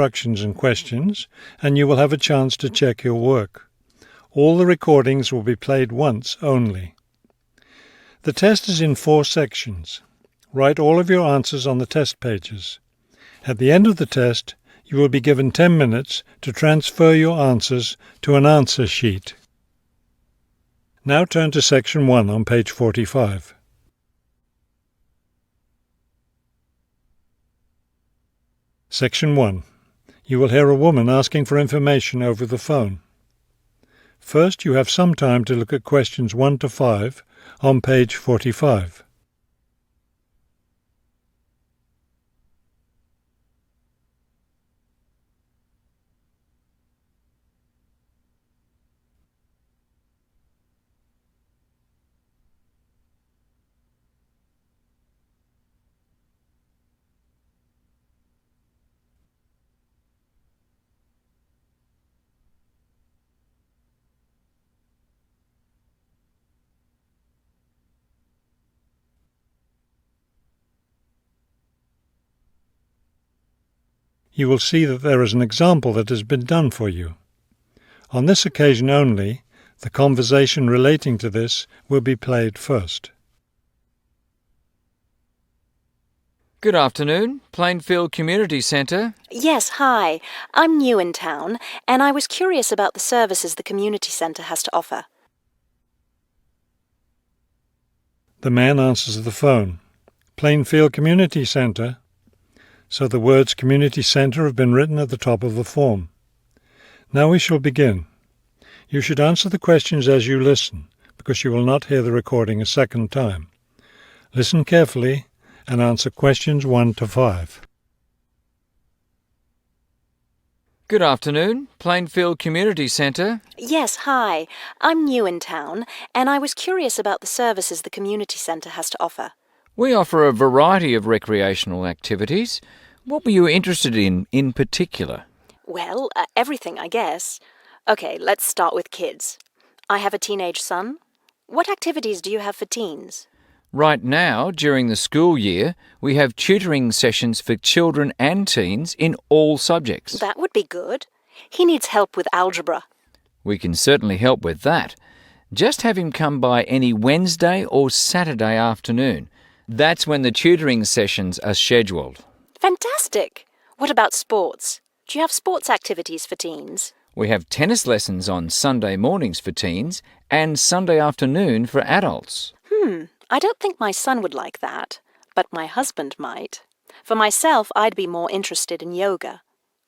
instructions and questions, and you will have a chance to check your work. All the recordings will be played once only. The test is in 4 sections. Write all of your answers on the test pages. At the end of the test, you will be given 10 minutes to transfer your answers to an answer sheet. Now turn to Section 1 on page 45. Section 1. You will hear a woman asking for information over the phone. First, you have some time to look at questions 1 to 5 on page 45. You will see that there is an example that has been done for you. On this occasion only, the conversation relating to this will be played first. Good afternoon, Plainfield Community Centre. Yes, hi. I'm new in town, and I was curious about the services the community centre has to offer. The man answers the phone. Plainfield Community Centre. So the words Community Centre have been written at the top of the form. Now we shall begin. You should answer the questions as you listen, because you will not hear the recording a second time. Listen carefully and answer questions 1 to 5. Good afternoon, Plainfield Community Centre. Yes, hi. I'm new in town, and I was curious about the services the community centre has to offer. We offer a variety of recreational activities. What were you interested in particular? Well, everything, I guess. Okay, let's start with kids. I have a teenage son. What activities do you have for teens? Right now, during the school year, we have tutoring sessions for children and teens in all subjects. That would be good. He needs help with algebra. We can certainly help with that. Just have him come by any Wednesday or Saturday afternoon. That's when the tutoring sessions are scheduled. Fantastic! What about sports? Do you have sports activities for teens? We have tennis lessons on Sunday mornings for teens and Sunday afternoon for adults. I don't think my son would like that, but my husband might. For myself, I'd be more interested in yoga.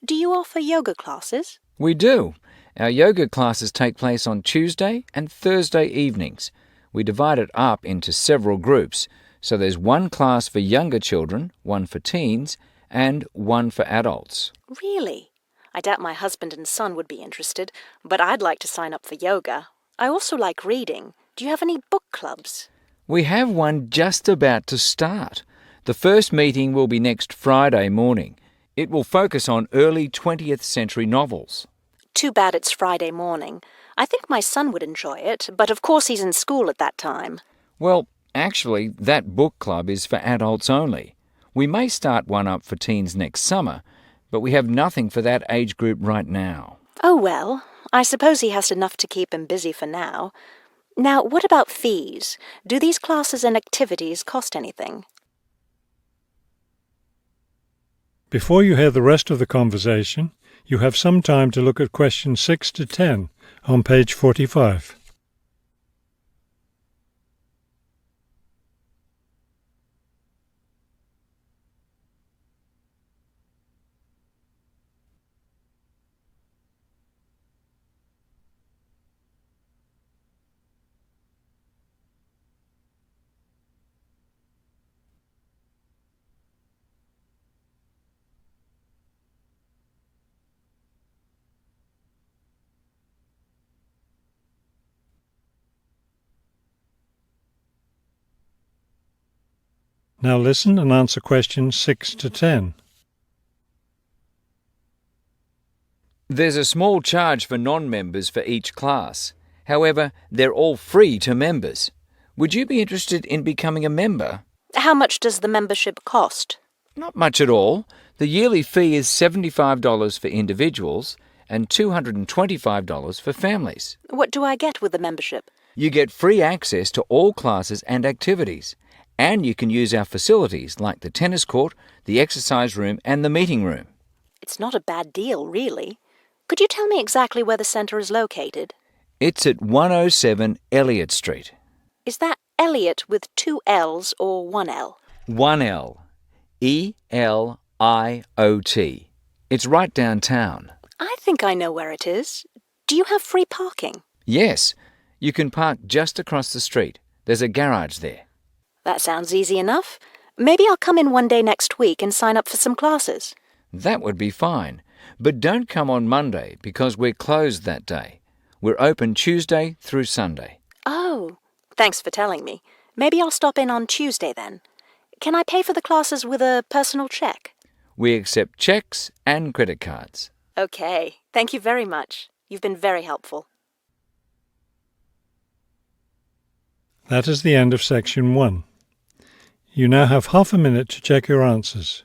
Do you offer yoga classes? We do. Our yoga classes take place on Tuesday and Thursday evenings. We divide it up into several groups, so there's one class for younger children, one for teens, and one for adults. Really? I doubt my husband and son would be interested, but I'd like to sign up for yoga. I also like reading. Do you have any book clubs? We have one just about to start. The first meeting will be next Friday morning. It will focus on early 20th century novels. Too bad it's Friday morning. I think my son would enjoy it, but of course he's in school at that time. Well, actually, that book club is for adults only. We may start one up for teens next summer, but we have nothing for that age group right now. Oh well, I suppose he has enough to keep him busy for now. Now, what about fees? Do these classes and activities cost anything? Before you hear the rest of the conversation, you have some time to look at questions 6 to 10 on page 45. Now listen and answer questions 6 to 10. There's a small charge for non-members for each class. However, they're all free to members. Would you be interested in becoming a member? How much does the membership cost? Not much at all. The yearly fee is $75 for individuals and $225 for families. What do I get with the membership? You get free access to all classes and activities, and you can use our facilities like the tennis court, the exercise room, and the meeting room. It's not a bad deal, really. Could you tell me exactly where the centre is located? It's at 107 Elliott Street. Is that Elliot with 2 L's or 1 L? 1 L. E-L-I-O-T. It's right downtown. I think I know where it is. Do you have free parking? Yes, you can park just across the street. There's a garage there. That sounds easy enough. Maybe I'll come in one day next week and sign up for some classes. That would be fine. But don't come on Monday because we're closed that day. We're open Tuesday through Sunday. Oh, thanks for telling me. Maybe I'll stop in on Tuesday then. Can I pay for the classes with a personal cheque? We accept checks and credit cards. Okay, thank you very much. You've been very helpful. That is the end of section 1. You now have half a minute to check your answers.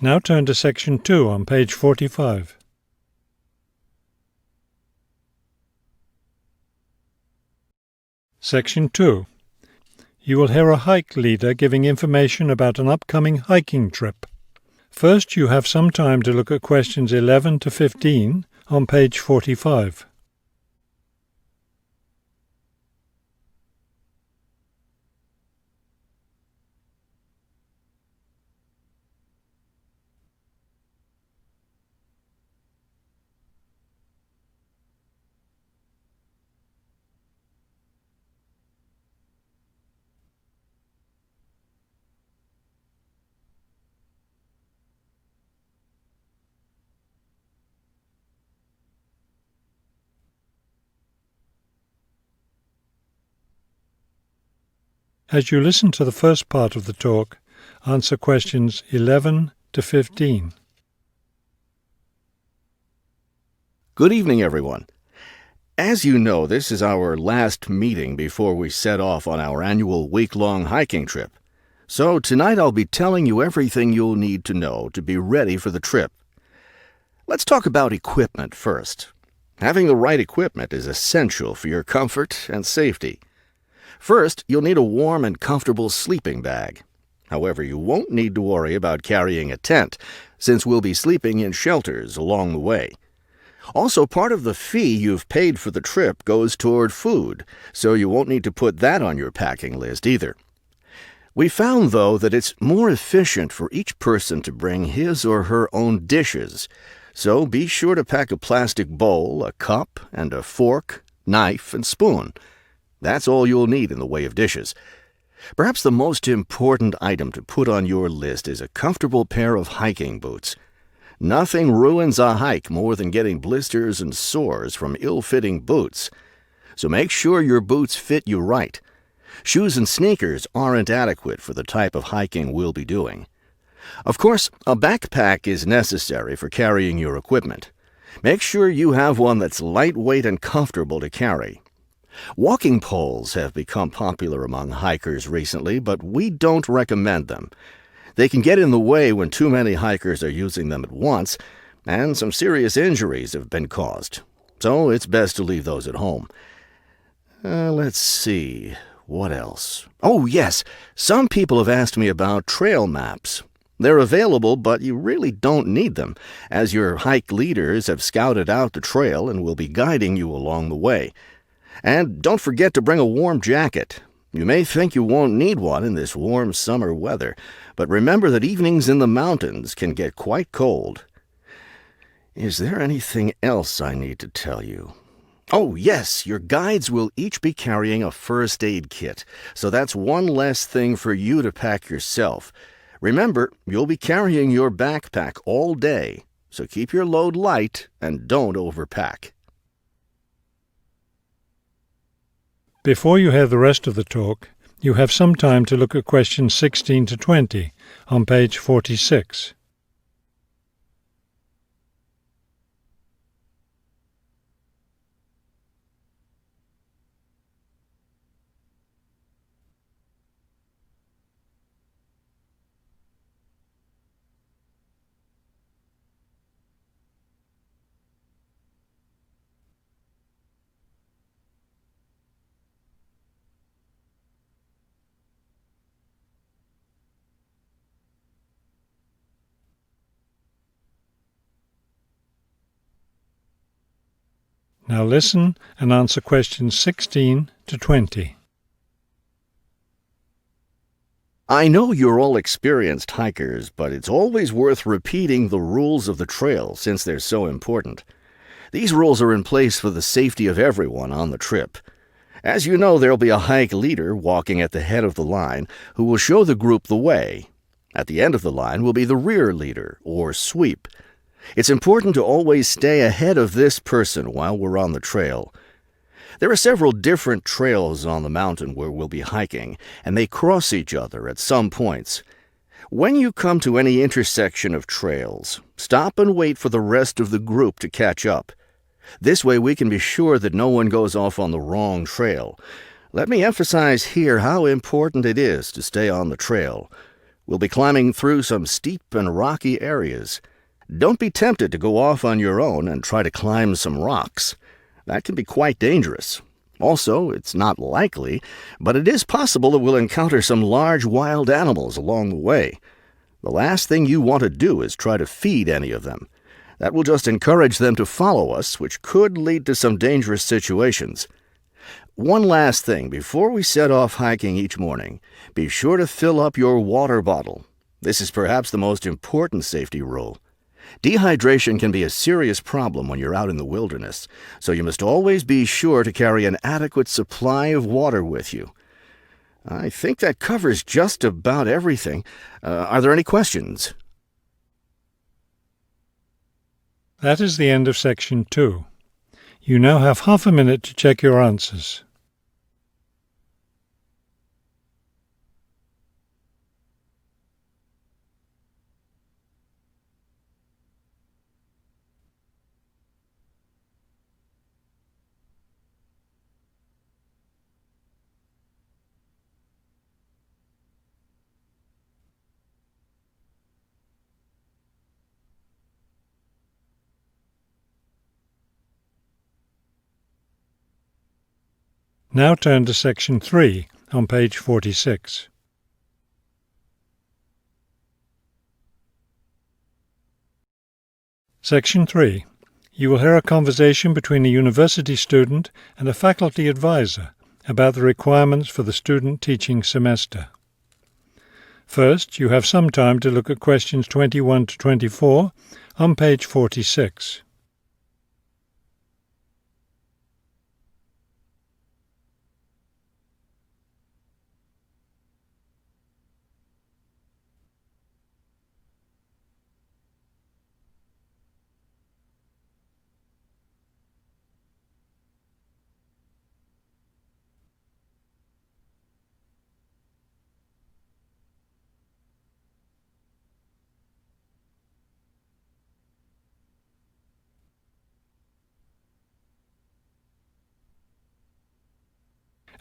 Now turn to section 2 on page 45. Section 2. You will hear a hike leader giving information about an upcoming hiking trip. First, you have some time to look at questions 11 to 15 on page 45. As you listen to the first part of the talk, answer questions 11 to 15. Good evening, everyone. As you know, this is our last meeting before we set off on our annual week-long hiking trip. So tonight I'll be telling you everything you'll need to know to be ready for the trip. Let's talk about equipment first. Having the right equipment is essential for your comfort and safety. First, you'll need a warm and comfortable sleeping bag. However, you won't need to worry about carrying a tent, since we'll be sleeping in shelters along the way. Also, part of the fee you've paid for the trip goes toward food, so you won't need to put that on your packing list either. We found, though, that it's more efficient for each person to bring his or her own dishes, so be sure to pack a plastic bowl, a cup, and a fork, knife, and spoon. That's all you'll need in the way of dishes. Perhaps the most important item to put on your list is a comfortable pair of hiking boots. Nothing ruins a hike more than getting blisters and sores from ill-fitting boots. So make sure your boots fit you right. Shoes and sneakers aren't adequate for the type of hiking we'll be doing. Of course, a backpack is necessary for carrying your equipment. Make sure you have one that's lightweight and comfortable to carry. Walking poles have become popular among hikers recently, but we don't recommend them. They can get in the way when too many hikers are using them at once, and some serious injuries have been caused. So it's best to leave those at home. Let's see. What else? Oh, yes. Some people have asked me about trail maps. They're available, but you really don't need them, as your hike leaders have scouted out the trail and will be guiding you along the way. And don't forget to bring a warm jacket. You may think you won't need one in this warm summer weather, but remember that evenings in the mountains can get quite cold. Is there anything else I need to tell you? Oh, yes, your guides will each be carrying a first aid kit, so that's one less thing for you to pack yourself. Remember, you'll be carrying your backpack all day, so keep your load light and don't overpack. Before you hear the rest of the talk, you have some time to look at questions 16 to 20 on page 46. Now listen and answer questions 16 to 20. I know you're all experienced hikers, but it's always worth repeating the rules of the trail since they're so important. These rules are in place for the safety of everyone on the trip. As you know, there'll be a hike leader walking at the head of the line who will show the group the way. At the end of the line will be the rear leader, or sweep. It's important to always stay ahead of this person while we're on the trail. There are several different trails on the mountain where we'll be hiking, and they cross each other at some points. When you come to any intersection of trails, stop and wait for the rest of the group to catch up. This way we can be sure that no one goes off on the wrong trail. Let me emphasize here how important it is to stay on the trail. We'll be climbing through some steep and rocky areas. Don't be tempted to go off on your own and try to climb some rocks. That can be quite dangerous. Also, it's not likely, but it is possible that we'll encounter some large wild animals along the way. The last thing you want to do is try to feed any of them. That will just encourage them to follow us, which could lead to some dangerous situations. One last thing before we set off hiking each morning, be sure to fill up your water bottle. This is perhaps the most important safety rule. Dehydration can be a serious problem when you're out in the wilderness, so you must always be sure to carry an adequate supply of water with you. I think that covers just about everything. Are there any questions? That is the end of section 2. You now have half a minute to check your answers. Now turn to section 3 on page 46. Section 3. You will hear a conversation between a university student and a faculty advisor about the requirements for the student teaching semester. First, you have some time to look at questions 21 to 24 on page 46.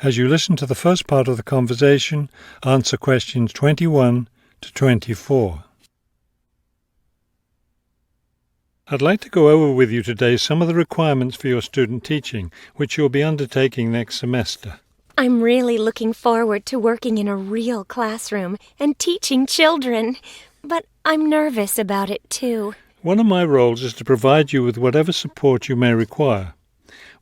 As you listen to the first part of the conversation, answer questions 21 to 24. I'd like to go over with you today some of the requirements for your student teaching, which you'll be undertaking next semester. I'm really looking forward to working in a real classroom and teaching children, but I'm nervous about it too. One of my roles is to provide you with whatever support you may require.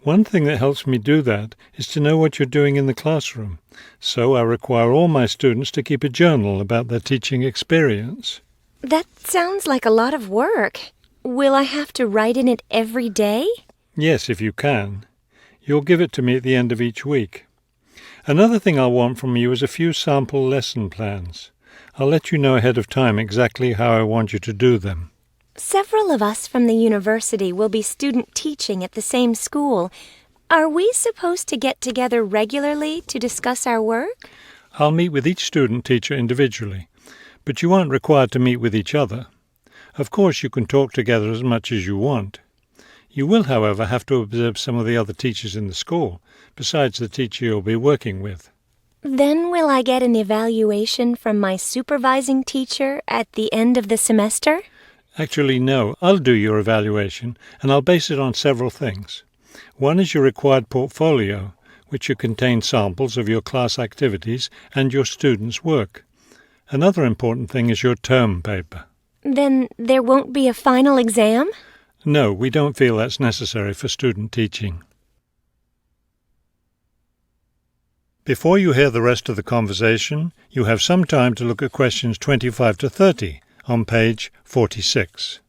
One thing that helps me do that is to know what you're doing in the classroom, so I require all my students to keep a journal about their teaching experience. That sounds like a lot of work. Will I have to write in it every day? Yes, if you can. You'll give it to me at the end of each week. Another thing I'll want from you is a few sample lesson plans. I'll let you know ahead of time exactly how I want you to do them. Several of us from the university will be student teaching at the same school. Are we supposed to get together regularly to discuss our work? I'll meet with each student teacher individually, but you aren't required to meet with each other. Of course, you can talk together as much as you want. You will, however, have to observe some of the other teachers in the school, besides the teacher you'll be working with. Then will I get an evaluation from my supervising teacher at the end of the semester? Actually, no. I'll do your evaluation, and I'll base it on several things. One is your required portfolio, which should contain samples of your class activities and your students' work. Another important thing is your term paper. Then there won't be a final exam? No, we don't feel that's necessary for student teaching. Before you hear the rest of the conversation, you have some time to look at questions 25 to 30 on page 46.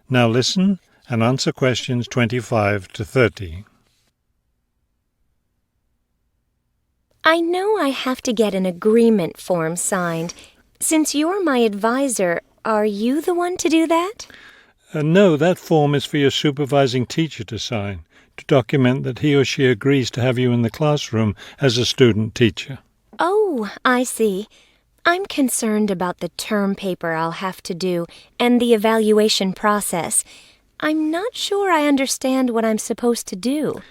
Now listen and answer questions 25 to 30. I know I have to get an agreement form signed. Since you're my advisor, are you the one to do that? No, that form is for your supervising teacher to sign, to document that he or she agrees to have you in the classroom as a student teacher. Oh, I see. I'm concerned about the term paper I'll have to do and the evaluation process. I'm not sure I understand what I'm supposed to do.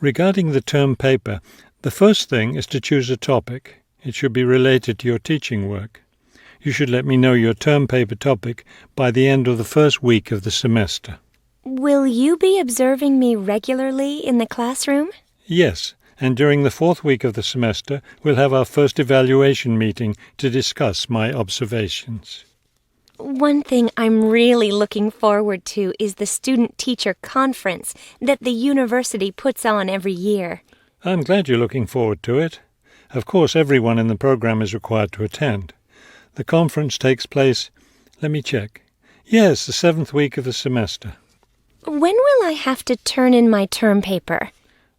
Regarding the term paper, the first thing is to choose a topic. It should be related to your teaching work. You should let me know your term paper topic by the end of the first week of the semester. Will you be observing me regularly in the classroom? Yes, and during the fourth week of the semester, we'll have our first evaluation meeting to discuss my observations. One thing I'm really looking forward to is the student-teacher conference that the university puts on every year. I'm glad you're looking forward to it. Of course, everyone in the program is required to attend. The conference takes place, let me check. Yes, the seventh week of the semester. When will I have to turn in my term paper?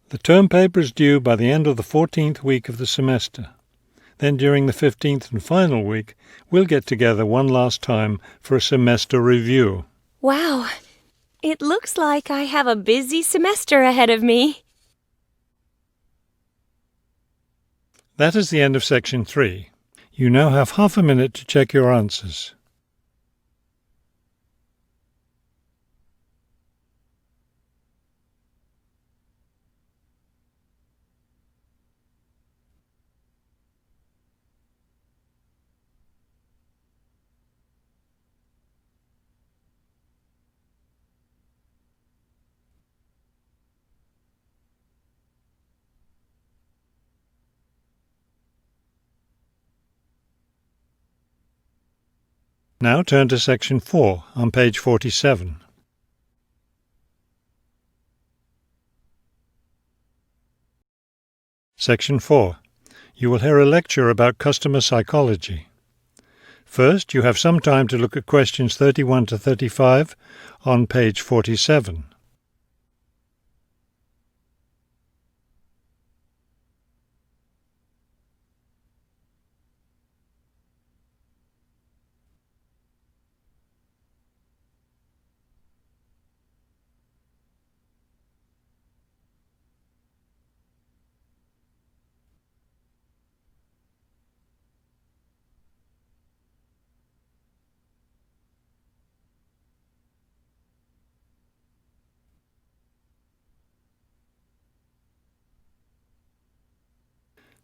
The term paper is due by the end of the 14th week of the semester. Then during the 15th and final week, we'll get together one last time for a semester review. Wow, it looks like I have a busy semester ahead of me. That is the end of section 3. You now have half a minute to check your answers. Now turn to section 4 on page 47. Section 4. You will hear a lecture about customer psychology. First, you have some time to look at questions 31 to 35 on page 47.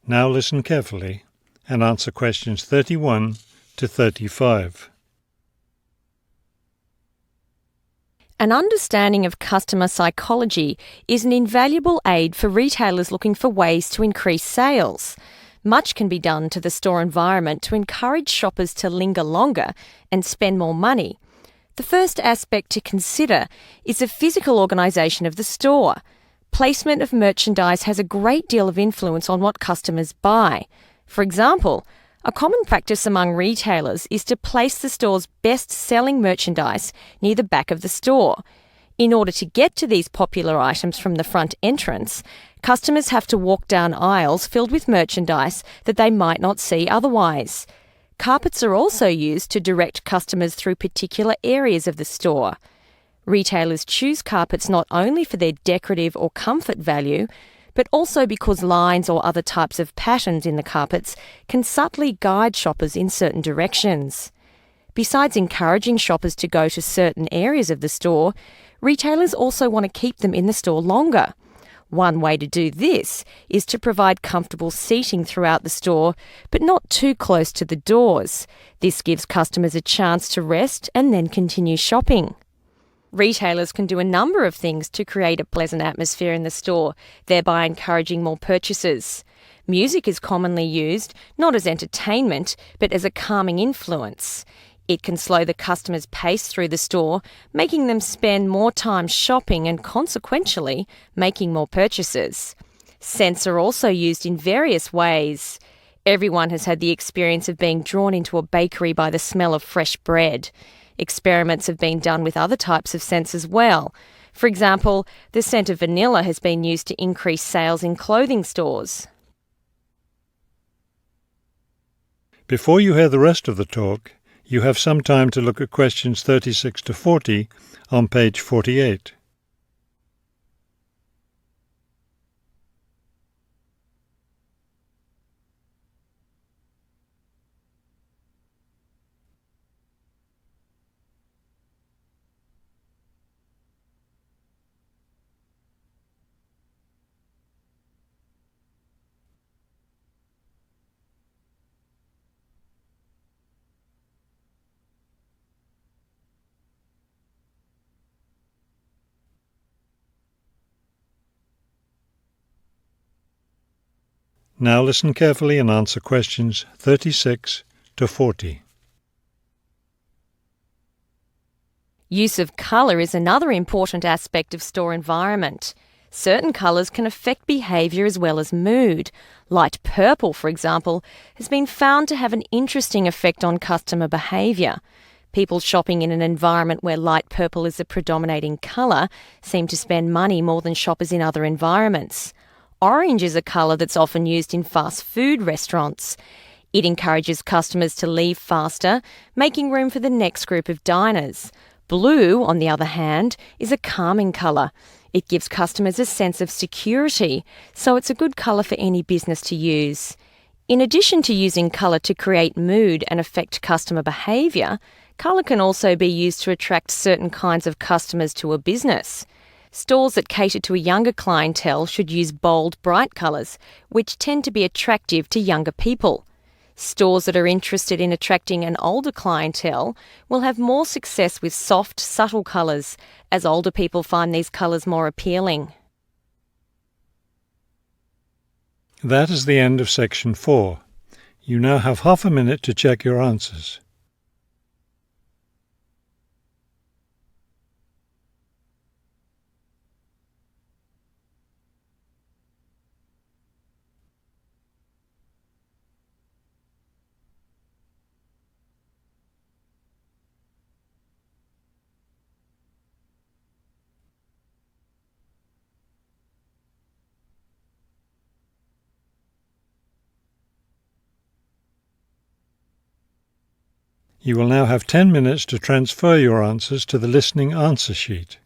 Now listen carefully and answer questions 31 to 35. An understanding of customer psychology is an invaluable aid for retailers looking for ways to increase sales. Much can be done to the store environment to encourage shoppers to linger longer and spend more money. The first aspect to consider is the physical organisation of the store. Placement of merchandise has a great deal of influence on what customers buy. For example, a common practice among retailers is to place the store's best-selling merchandise near the back of the store. In order to get to these popular items from the front entrance, customers have to walk down aisles filled with merchandise that they might not see otherwise. Carpets are also used to direct customers through particular areas of the store. Retailers choose carpets not only for their decorative or comfort value, but also because lines or other types of patterns in the carpets can subtly guide shoppers in certain directions. Besides encouraging shoppers to go to certain areas of the store, retailers also want to keep them in the store longer. One way to do this is to provide comfortable seating throughout the store, but not too close to the doors. This gives customers a chance to rest and then continue shopping. Retailers can do a number of things to create a pleasant atmosphere in the store, thereby encouraging more purchases. Music is commonly used, not as entertainment, but as a calming influence. It can slow the customer's pace through the store, making them spend more time shopping and consequentially making more purchases. Scents are also used in various ways. Everyone has had the experience of being drawn into a bakery by the smell of fresh bread. Experiments have been done with other types of scents as well. For example, the scent of vanilla has been used to increase sales in clothing stores. Before you hear the rest of the talk, you have some time to look at questions 36 to 40 on page 48. Now listen carefully and answer questions 36 to 40. Use of colour is another important aspect of store environment. Certain colours can affect behaviour as well as mood. Light purple, for example, has been found to have an interesting effect on customer behaviour. People shopping in an environment where light purple is the predominating colour seem to spend money more than shoppers in other environments. Orange is a colour that's often used in fast food restaurants. It encourages customers to leave faster, making room for the next group of diners. Blue, on the other hand, is a calming colour. It gives customers a sense of security, so it's a good colour for any business to use. In addition to using colour to create mood and affect customer behaviour, colour can also be used to attract certain kinds of customers to a business. Stores that cater to a younger clientele should use bold, bright colours, which tend to be attractive to younger people. Stores that are interested in attracting an older clientele will have more success with soft, subtle colours, as older people find these colours more appealing. That is the end of section 4. You now have half a minute to check your answers. You will now have 10 minutes to transfer your answers to the listening answer sheet.